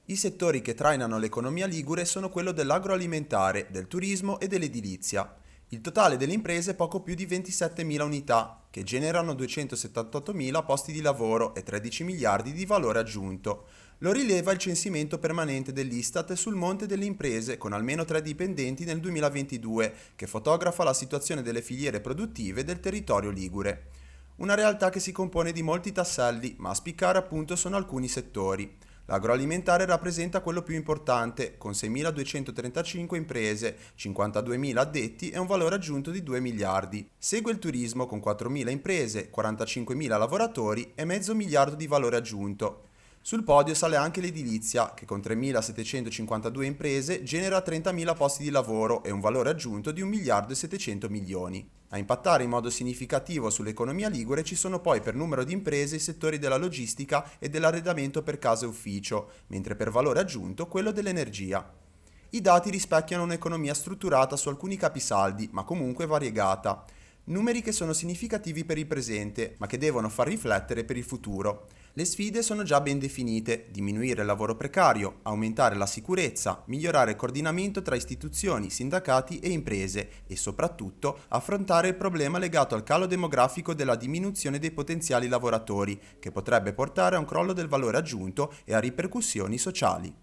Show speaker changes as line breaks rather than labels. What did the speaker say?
I settori che trainano l'economia ligure sono quello dell'agroalimentare, del turismo e dell'edilizia. Il totale delle imprese è poco più di 27.000 unità, che generano 278.000 posti di lavoro e 13 miliardi di valore aggiunto. Lo rileva il censimento permanente dell'Istat sul Monte delle Imprese, con almeno 3 dipendenti nel 2022, che fotografa la situazione delle filiere produttive del territorio ligure. Una realtà che si compone di molti tasselli, ma a spiccare appunto sono alcuni settori. L'agroalimentare rappresenta quello più importante, con 6.235 imprese, 52.000 addetti e un valore aggiunto di 2 miliardi. Segue il turismo con 4.000 imprese, 45.000 lavoratori e mezzo miliardo di valore aggiunto. Sul podio sale anche l'edilizia, che con 3.752 imprese genera 30.000 posti di lavoro e un valore aggiunto di 1 miliardo e 700 milioni. A impattare in modo significativo sull'economia ligure ci sono poi per numero di imprese i settori della logistica e dell'arredamento per casa e ufficio, mentre per valore aggiunto quello dell'energia. I dati rispecchiano un'economia strutturata su alcuni capisaldi, ma comunque variegata. Numeri che sono significativi per il presente, ma che devono far riflettere per il futuro. Le sfide sono già ben definite: diminuire il lavoro precario, aumentare la sicurezza, migliorare il coordinamento tra istituzioni, sindacati e imprese e soprattutto affrontare il problema legato al calo demografico della diminuzione dei potenziali lavoratori, che potrebbe portare a un crollo del valore aggiunto e a ripercussioni sociali.